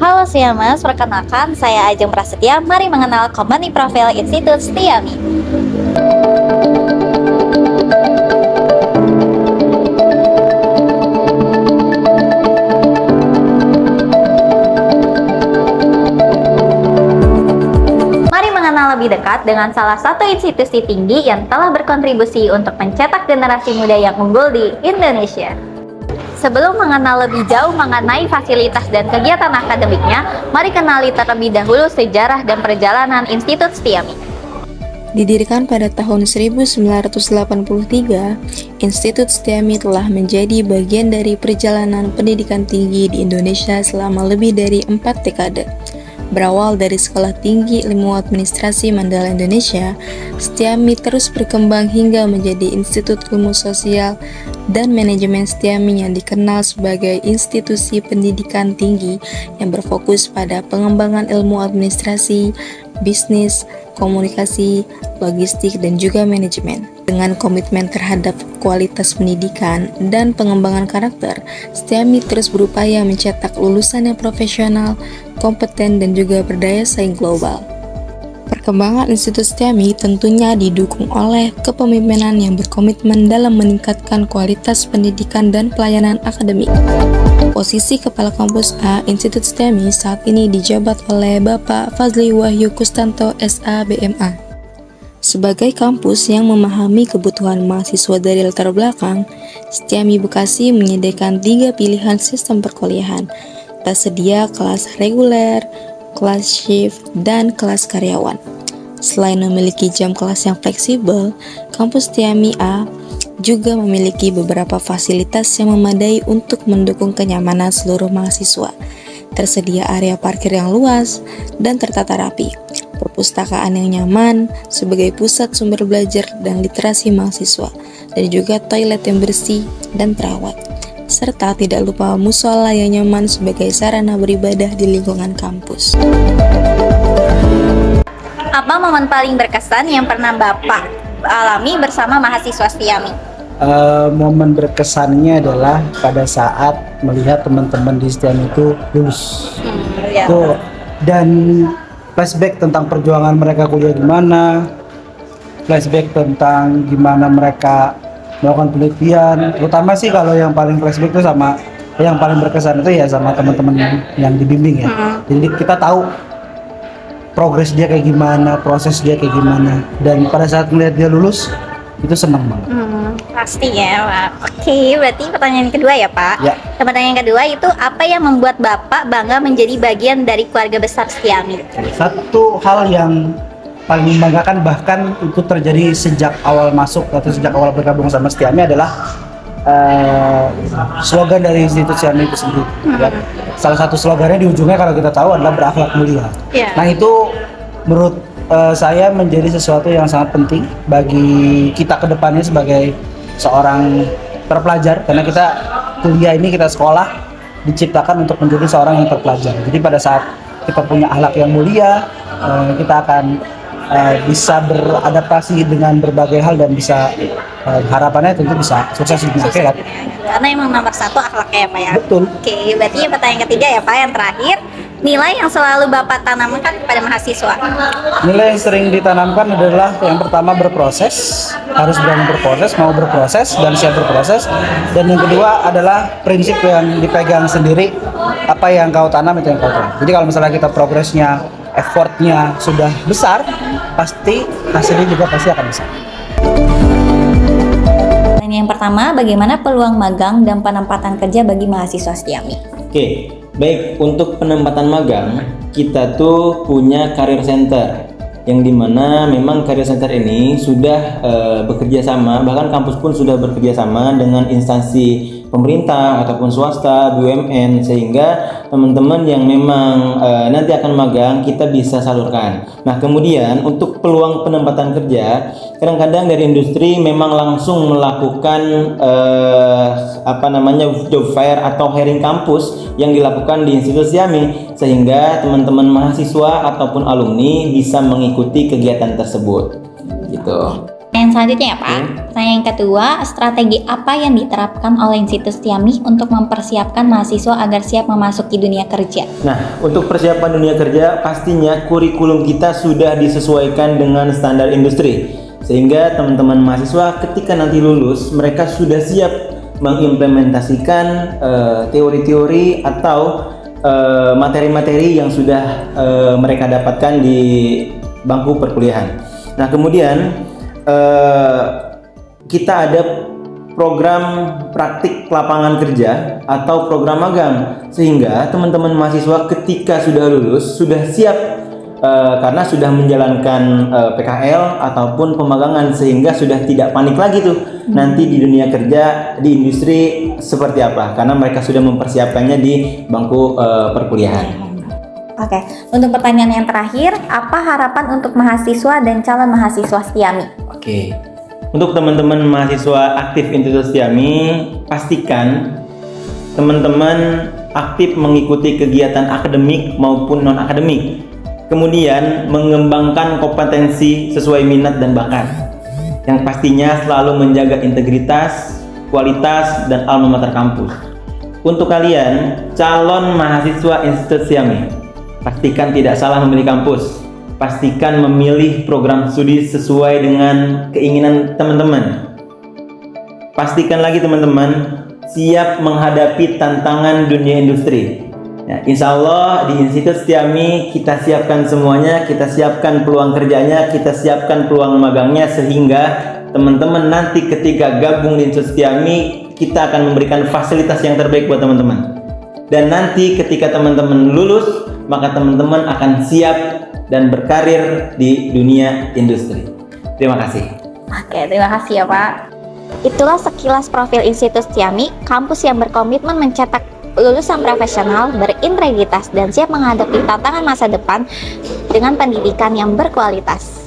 Halo Siamas, perkenalkan saya Ajeng Prasetya. Mari mengenal Company Profile Institute Setiami. Mari mengenal lebih dekat dengan salah satu institusi tinggi yang telah berkontribusi untuk mencetak generasi muda yang unggul di Indonesia. Sebelum mengenal lebih jauh mengenai fasilitas dan kegiatan akademiknya, mari kenali terlebih dahulu sejarah dan perjalanan Institut Setiami. Didirikan pada tahun 1983, Institut Setiami telah menjadi bagian dari perjalanan pendidikan tinggi di Indonesia selama lebih dari 4 dekade. Berawal dari Sekolah Tinggi Ilmu Administrasi Mandala Indonesia, Setiami terus berkembang hingga menjadi Institut Ilmu Sosial dan Manajemen Setiami yang dikenal sebagai institusi pendidikan tinggi yang berfokus pada pengembangan ilmu administrasi, bisnis, komunikasi, logistik, dan juga manajemen. Dengan komitmen terhadap kualitas pendidikan dan pengembangan karakter, Setiami terus berupaya mencetak lulusan yang profesional, kompeten, dan juga berdaya saing global. Perkembangan Institut Setiami tentunya didukung oleh kepemimpinan yang berkomitmen dalam meningkatkan kualitas pendidikan dan pelayanan akademik. Posisi Kepala Kampus A Institut Setiami saat ini dijabat oleh Bapak Fazli Wahyu Kustanto SA BMA. Sebagai kampus yang memahami kebutuhan mahasiswa dari latar belakang, Setiami Bekasi menyediakan 3 pilihan sistem perkuliahan. Tersedia kelas reguler, kelas shift, dan kelas karyawan. Selain memiliki jam kelas yang fleksibel, kampus Setiami A juga memiliki beberapa fasilitas yang memadai untuk mendukung kenyamanan seluruh mahasiswa. Tersedia area parkir yang luas dan tertata rapi, perpustakaan yang nyaman sebagai pusat sumber belajar dan literasi mahasiswa, dan juga toilet yang bersih dan terawat, serta tidak lupa musola yang nyaman sebagai sarana beribadah di lingkungan kampus. Apa momen paling berkesan yang pernah Bapak alami bersama mahasiswa Setiami? Momen berkesannya adalah pada saat melihat teman-teman di Setiami itu lulus. Itu dan flashback tentang perjuangan mereka kuliah gimana, flashback tentang gimana mereka melakukan penelitian, terutama sih kalau yang paling flashback itu sama yang paling berkesan itu ya sama teman-teman yang dibimbing ya. Jadi kita tahu progres dia kayak gimana, proses dia kayak gimana, dan pada saat melihat dia lulus itu senang banget. Pasti ya, Pak. Oke, berarti pertanyaan kedua ya, Pak. Ya. Pertanyaan kedua itu apa yang membuat Bapak bangga menjadi bagian dari keluarga besar Setiami? Satu hal yang paling membanggakan bahkan itu terjadi sejak awal masuk atau sejak awal bergabung sama Setiami adalah slogan dari Institut Setiami itu sendiri. Ya. Salah satu slogannya di ujungnya kalau kita tahu adalah berakhlak mulia. Nah itu menurut saya menjadi sesuatu yang sangat penting bagi kita ke depannya sebagai seorang terpelajar, karena kita kuliah ini, kita sekolah diciptakan untuk menjadi seorang yang terpelajar. Jadi pada saat kita punya akhlak yang mulia, kita akan bisa beradaptasi dengan berbagai hal dan bisa harapannya tentu bisa sukses di akhirat. Karena emang nomor satu akhlaknya ya, Pak ya. Betul. Oke, berarti pertanyaan ketiga ya, Pak, yang terakhir, nilai yang selalu Bapak tanamkan kepada mahasiswa? Nilai yang sering ditanamkan adalah yang pertama berproses, harus berani berproses, mau berproses dan siap berproses. Dan yang kedua adalah prinsip yang dipegang sendiri, apa yang kau tanam itu yang kau tanam. Jadi kalau misalnya kita progresnya, effortnya sudah besar, pasti hasilnya juga pasti akan besar. Yang pertama, bagaimana peluang magang dan penempatan kerja bagi mahasiswa Setiami? Oke, baik, untuk penempatan magang kita tuh punya career center yang dimana memang career center ini sudah bekerja sama, bahkan kampus pun sudah bekerja sama dengan instansi pemerintah ataupun swasta, BUMN, sehingga teman-teman yang memang nanti akan magang kita bisa salurkan. Nah, kemudian untuk peluang penempatan kerja, kadang-kadang dari industri memang langsung melakukan job fair atau hiring kampus yang dilakukan di Institut Setiami, sehingga teman-teman mahasiswa ataupun alumni bisa mengikuti kegiatan tersebut gitu. pertanyaan selanjutnya ya Pak. Oke. Pertanyaan yang kedua, strategi apa yang diterapkan oleh Institut Setiami untuk mempersiapkan mahasiswa agar siap memasuki dunia kerja? Nah, untuk persiapan dunia kerja, pastinya kurikulum kita sudah disesuaikan dengan standar industri. Sehingga teman-teman mahasiswa ketika nanti lulus, mereka sudah siap mengimplementasikan teori-teori atau materi-materi yang sudah mereka dapatkan di bangku perkuliahan. Nah, kemudian kita ada program praktik lapangan kerja atau program magang, sehingga teman-teman mahasiswa ketika sudah lulus sudah siap karena sudah menjalankan PKL ataupun pemagangan, sehingga sudah tidak panik lagi tuh nanti di dunia kerja di industri seperti apa, karena mereka sudah mempersiapkannya di bangku perkuliahan. Oke, untuk pertanyaan yang terakhir, apa harapan untuk mahasiswa dan calon mahasiswa Setiami? Oke, untuk teman-teman mahasiswa aktif Institut Setiami, pastikan teman-teman aktif mengikuti kegiatan akademik maupun non-akademik. Kemudian mengembangkan kompetensi sesuai minat dan bakat. Yang pastinya selalu menjaga integritas, kualitas, dan alma mater kampus. Untuk kalian, calon mahasiswa Institut Setiami, pastikan tidak salah memilih kampus. Pastikan memilih program studi sesuai dengan keinginan teman-teman. Pastikan lagi teman-teman, siap menghadapi tantangan dunia industri. Ya, insya Allah di Institut Setiami kita siapkan semuanya, kita siapkan peluang kerjanya, kita siapkan peluang magangnya, sehingga teman-teman nanti ketika gabung di Institut Setiami, kita akan memberikan fasilitas yang terbaik buat teman-teman. Dan nanti ketika teman-teman lulus, maka teman-teman akan siap dan berkarir di dunia industri. Terima kasih. Oke, terima kasih ya Pak. Itulah sekilas profil Institut Setiami, kampus yang berkomitmen mencetak lulusan profesional, berintegritas, dan siap menghadapi tantangan masa depan dengan pendidikan yang berkualitas.